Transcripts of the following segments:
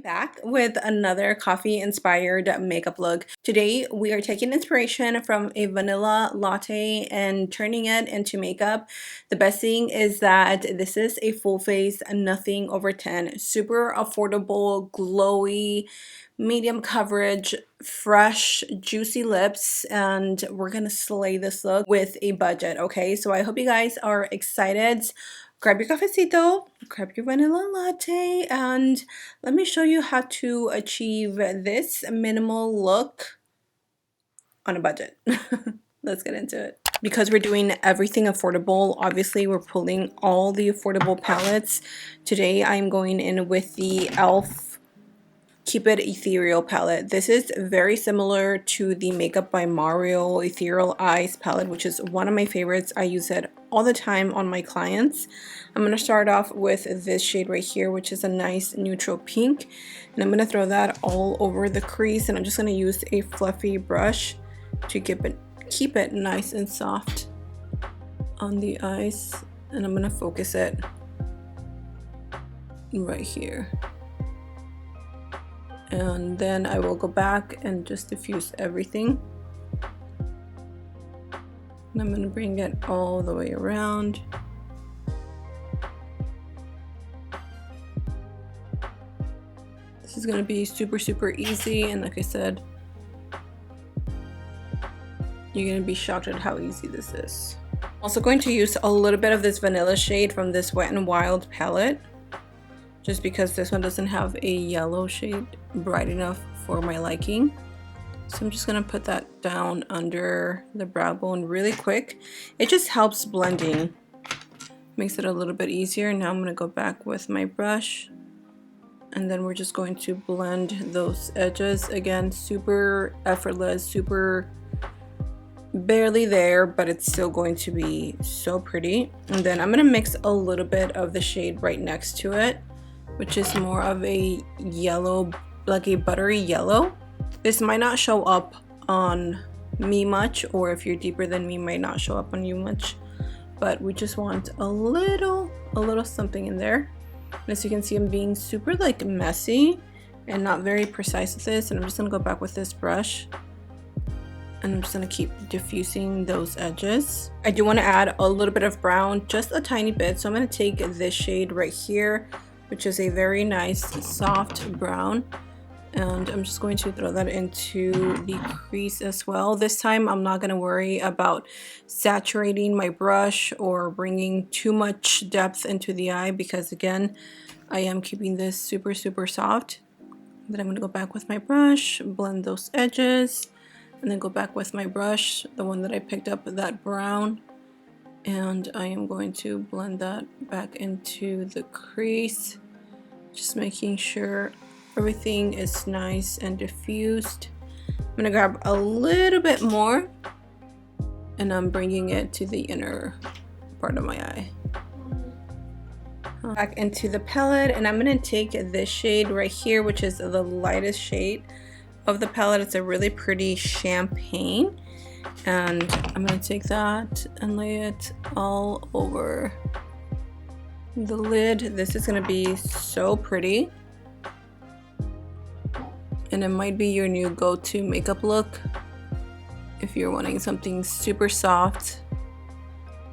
Back with another coffee inspired makeup look. Today we are taking inspiration from a vanilla latte and turning it into makeup. The best thing is that this is a full face, nothing over 10, super affordable, glowy, medium coverage, fresh, juicy lips, and we're gonna slay this look with a budget. Okay, so I hope you guys are excited. Grab your cafecito, grab your vanilla latte, and let me show you how to achieve this minimal look on a budget. Let's get into it. Because we're doing everything affordable, obviously we're pulling all the affordable palettes. Today I'm going in with the e.l.f. Keep It Ethereal palette. This is very similar to the Makeup by Mario Ethereal Eyes palette, which is one of my favorites. I use it all the time on my clients. I'm going to start off with this shade right here, which is a nice neutral pink. And I'm going to throw that all over the crease. And I'm just going to use a fluffy brush to keep it nice and soft on the eyes. And I'm going to focus it right here. And then I will go back and just diffuse everything. And I'm going to bring it all the way around. This is going to be super easy, and like I said, you're going to be shocked at how easy this is. Also going to use a little bit of this vanilla shade from this Wet n Wild palette, just because this one doesn't have a yellow shade bright enough for my liking. So I'm just gonna put that down under the brow bone really quick. It just helps blending, makes it a little bit easier. Now I'm gonna go back with my brush, and then we're just going to blend those edges. Again, super effortless, super barely there, but it's still going to be so pretty. And then I'm gonna mix a little bit of the shade right next to it, which is more of a yellow, like a buttery yellow. This might not show up on me much, or if you're deeper than me, might not show up on you much, but we just want a little something in there. And as you can see, I'm being super like messy and not very precise with this, and I'm just gonna go back with this brush, and I'm just gonna keep diffusing those edges. I do want to add a little bit of brown, just a tiny bit, so I'm gonna take this shade right here, which is a very nice soft brown, and I'm just going to throw that into the crease as well. This time I'm not going to worry about saturating my brush or bringing too much depth into the eye, because again, I am keeping this super soft. Then I'm going to go back with my brush, blend those edges, and then go back with my brush, the one that I picked up, that brown, and I am going to blend that back into the crease, just making sure everything is nice and diffused. I'm gonna grab a little bit more, and I'm bringing it to the inner part of my eye. Back into the palette, and I'm gonna take this shade right here, which is the lightest shade of the palette. It's a really pretty champagne, and I'm gonna take that and lay it all over the lid. This is gonna be so pretty, and it might be your new go-to makeup look if you're wanting something super soft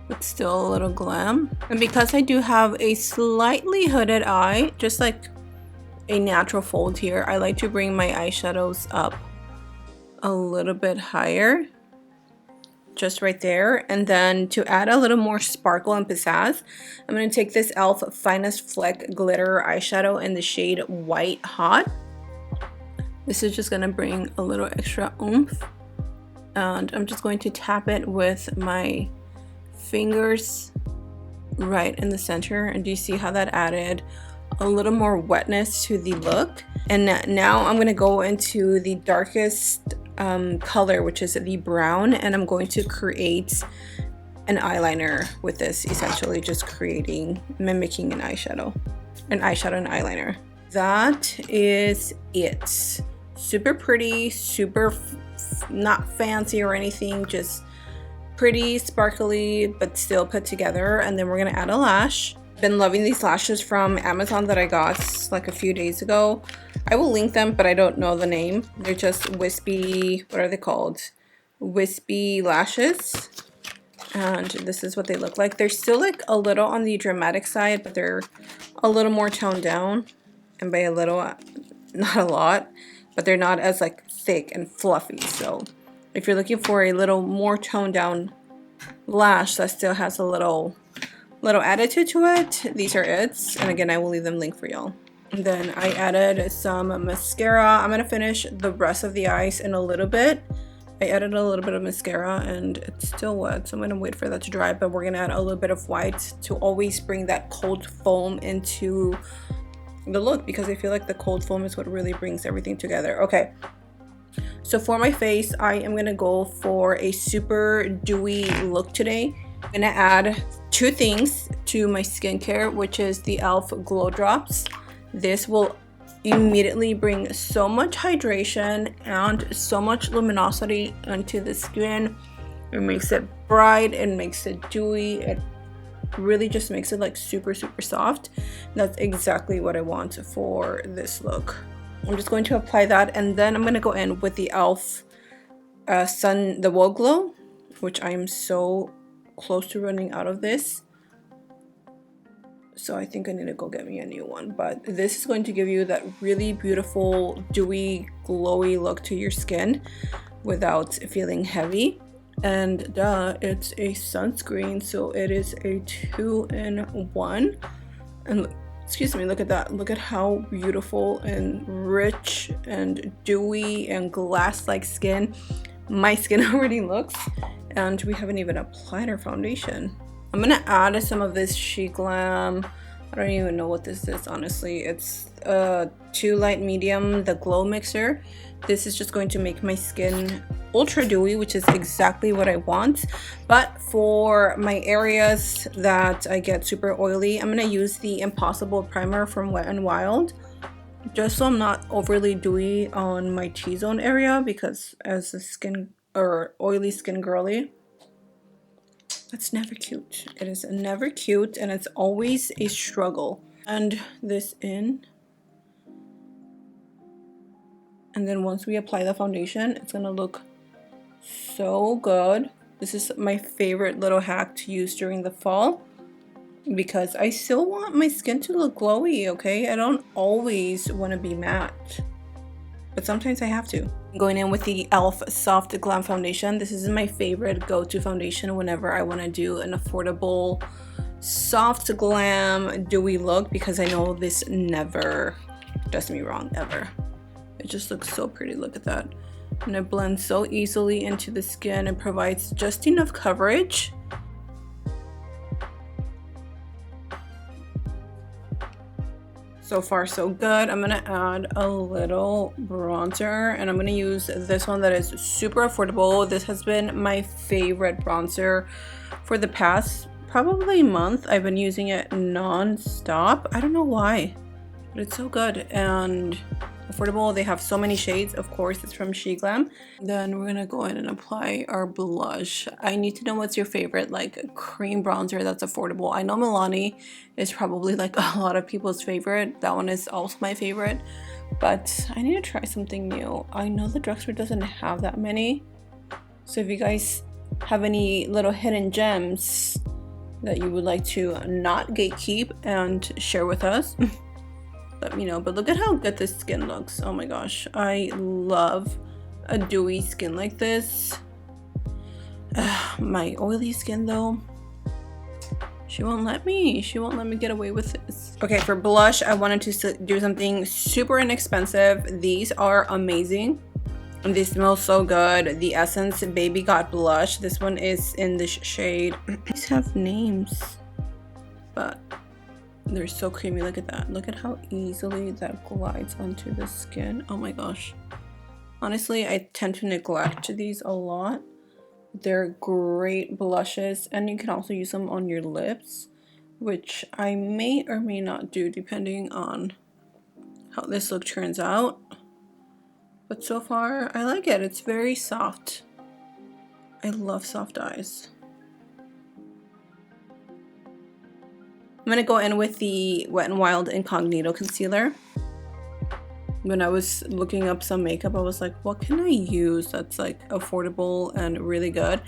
but still a little glam. And because I do have a slightly hooded eye, just like a natural fold here, I like to bring my eyeshadows up a little bit higher, just right there. And then to add a little more sparkle and pizzazz, I'm going to take this e.l.f. Finest Fleck glitter eyeshadow in the shade White Hot. This is just going to bring a little extra oomph, and I'm just going to tap it with my fingers right in the center. And do you see how that added a little more wetness to the look? And now I'm going to go into the darkest color, which is the brown, and I'm going to create an eyeliner with this, essentially just mimicking an eyeshadow and eyeliner. That is it. Super pretty, super not fancy or anything, just pretty, sparkly, but still put together. And then we're gonna add a lash. Been loving these lashes from Amazon that I got like a few days ago. I will link them, but I don't know the name. They're just wispy, what are they called? Wispy lashes. And this is what they look like. They're still like a little on the dramatic side, but they're a little more toned down. And by a little, not a lot, but they're not as like thick and fluffy. So if you're looking for a little more toned down lash that still has a little attitude to it, these are it. And again, I will leave them linked for y'all. And then I added some mascara. I'm gonna finish the rest of the eyes in a little bit. I added a little bit of mascara and it's still wet, so I'm gonna wait for that to dry, but we're gonna add a little bit of white to always bring that cold foam into the look, because I feel like the cold foam is what really brings everything together. Okay, so for my face, I am gonna go for a super dewy look today. I'm gonna add two things to my skincare, which is the e.l.f. Glow Drops. This will immediately bring so much hydration and so much luminosity into the skin. It makes it bright, it makes it dewy, it really just makes it like super soft. That's exactly what I want for this look. I'm just going to apply that, and then I'm going to go in with the e.l.f. The Wall Glow, which I am so close to running out of this. So I think I need to go get me a new one, but this is going to give you that really beautiful dewy glowy look to your skin without feeling heavy. And it's a sunscreen, so it is a 2-in-1. And excuse me, look at that, look at how beautiful and rich and dewy and glass-like skin my skin already looks, and we haven't even applied our foundation. I'm gonna add some of this Glam. I don't even know what this is, honestly. It's 2 light medium, the glow mixer. This is just going to make my skin ultra dewy, which is exactly what I want. But for my areas that I get super oily, I'm gonna use the Impossible Primer from Wet n Wild, just so I'm not overly dewy on my T-zone area, because as a skin or oily skin girly, that's never cute. It is never cute, and it's always a struggle. And this in, and then once we apply the foundation, it's gonna look so good. This is my favorite little hack to use during the fall, because I still want my skin to look glowy, okay? I don't always want to be matte, but sometimes I have to. I'm going in with the e.l.f. Soft Glam Foundation. This is my favorite go-to foundation whenever I want to do an affordable, soft glam, dewy look, because I know this never does me wrong, ever. It just looks so pretty, look at that. And it blends so easily into the skin and provides just enough coverage. So far so good. I'm gonna add a little bronzer, and I'm gonna use this one that is super affordable. This has been my favorite bronzer for the past probably month. I've been using it non-stop. I don't know why, but it's so good and affordable. They have so many shades. Of course, it's from Glam. Then we're gonna go in and apply our blush. I need to know what's your favorite like cream bronzer that's affordable. I know Milani is probably like a lot of people's favorite. That one is also my favorite, but I need to try something new. I know the drugstore doesn't have that many, so if you guys have any little hidden gems that you would like to not gatekeep and share with us, let me know. But look at how good this skin looks. Oh my gosh, I love a dewy skin like this. My oily skin though, she won't let me get away with this. Okay, for blush, I wanted to do something super inexpensive. These are amazing and they smell so good. The Essence Baby Got Blush. This one is in this shade. These have names, but they're so creamy. Look at that. Look at how easily that glides onto the skin. Oh my gosh. Honestly, I tend to neglect these a lot. They're great blushes, and you can also use them on your lips, which I may or may not do depending on how this look turns out. But so far, I like it. It's very soft. I love soft eyes. gonna go in with the Wet n Wild Incognito Concealer. When I was looking up some makeup, I was like, what can I use that's like affordable and really good?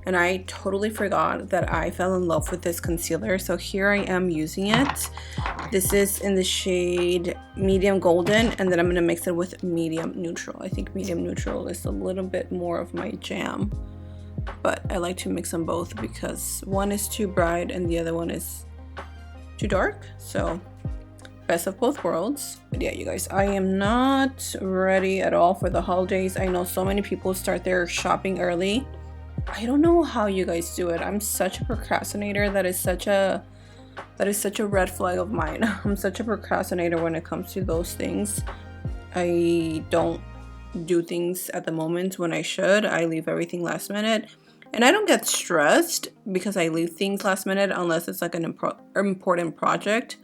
And I totally forgot that I fell in love with this concealer. So here I am using it. This is in the shade Medium Golden, and then I'm gonna mix it with Medium Neutral. I think Medium Neutral is a little bit more of my jam, but I like to mix them both because one is too bright and the other one is too dark. So best of both worlds. But yeah, you guys, I am not ready at all for the holidays. I know so many people start their shopping early. I don't know how you guys do it. I'm such a procrastinator. That is such a red flag of mine. I'm such a procrastinator when it comes to those things. I don't do things at the moment when I should. I leave everything last minute. And I don't get stressed because I leave things last minute unless it's like an important project.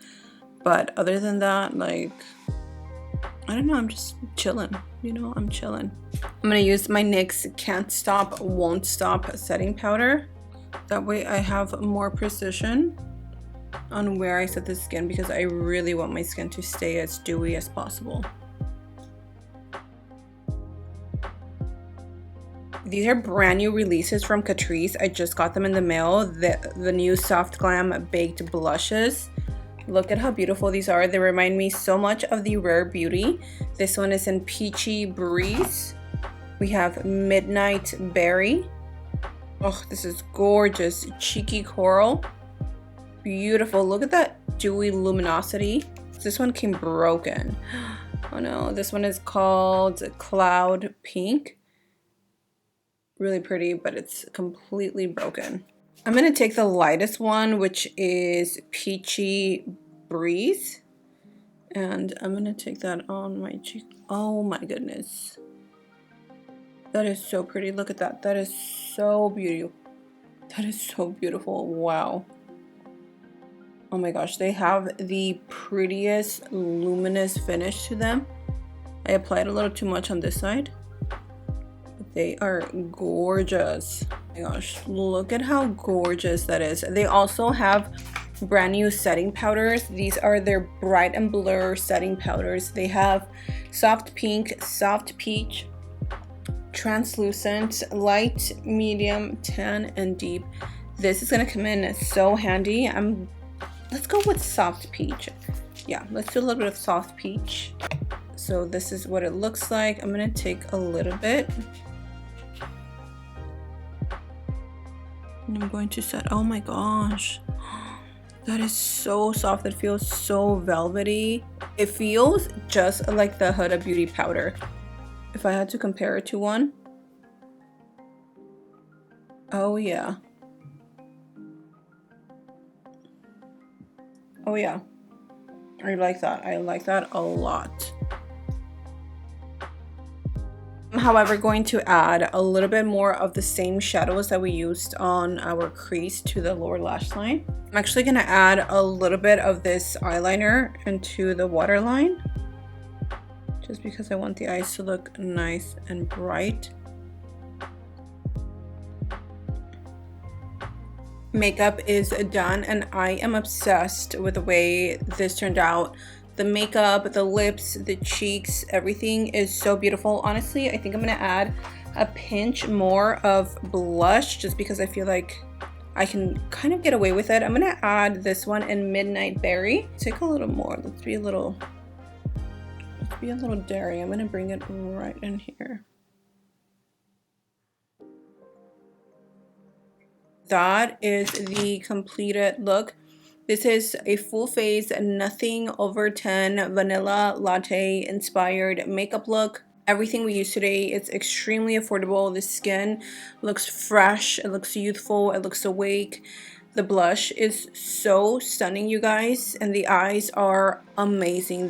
But other than that, like, I don't know, I'm just chilling, you know, I'm chilling. I'm gonna use my NYX Can't Stop, Won't Stop setting powder. That way I have more precision on where I set the skin because I really want my skin to stay as dewy as possible. These are brand new releases from Catrice. I just got them in the mail. The new Soft Glam Baked Blushes. Look at how beautiful these are. They remind me so much of the Rare Beauty. This one is in Peachy Breeze. We have Midnight Berry. Oh, this is gorgeous. Cheeky Coral. Beautiful. Look at that dewy luminosity. This one came broken. Oh no, this one is called Cloud Pink. Really pretty, but it's completely broken. I'm gonna take the lightest one, which is Peachy Breeze, and I'm gonna take that on my cheek. Oh my goodness, that is so pretty. Look at that. That is so beautiful. That is so beautiful. Wow. Oh my gosh, they have the prettiest luminous finish to them. I applied a little too much on this side. They are gorgeous. Oh my gosh, look at how gorgeous that is. They also have brand new setting powders. These are their Bright and Blur setting powders. They have soft pink, soft peach, translucent, light, medium, tan, and deep. This is gonna come in so handy. Let's go with soft peach. Yeah, let's do a little bit of soft peach. So this is what it looks like. I'm gonna take a little bit. And I'm going to set, oh my gosh, that is so soft. It feels so velvety. It feels just like the Huda Beauty powder. If I had to compare it to one, oh yeah. Oh yeah, I like that. I like that a lot. I'm, however, going to add a little bit more of the same shadows that we used on our crease to the lower lash line. I'm actually going to add a little bit of this eyeliner into the waterline, just because I want the eyes to look nice and bright. Makeup is done, and I am obsessed with the way this turned out. The makeup, the lips, the cheeks, everything is so beautiful. Honestly, I think I'm gonna add a pinch more of blush just because I feel like I can kind of get away with it. I'm gonna add this one in Midnight Berry. Take a little more. Let's be a little daring. I'm gonna bring it right in here. That is the completed look. This is a full face, nothing over 10 vanilla latte inspired makeup look. Everything we use today is extremely affordable. The skin looks fresh, it looks youthful, it looks awake. The blush is so stunning, you guys, and the eyes are amazing.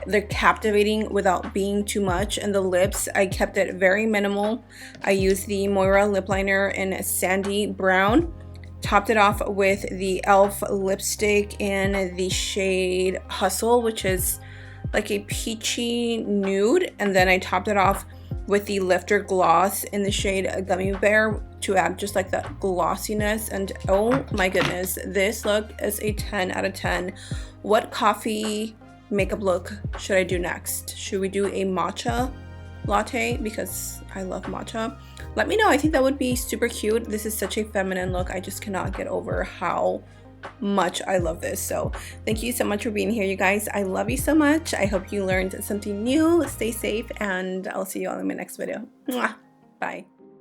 They're captivating without being too much. And the lips, I kept it very minimal. I used the Moira lip liner in Sandy Brown. Topped it off with the e.l.f. lipstick in the shade Hustle, which is like a peachy nude. And then I topped it off with the lifter gloss in the shade Gummy Bear to add just like that glossiness. And oh my goodness, this look is a 10 out of 10. What coffee makeup look should I do next? Should we do a matcha latte? Because I love matcha. Let me know. I think that would be super cute. This is such a feminine look. I just cannot get over how much I love this. So thank you so much for being here, you guys. I love you so much. I hope you learned something new. Stay safe, and I'll see you all in my next video. Mwah. Bye.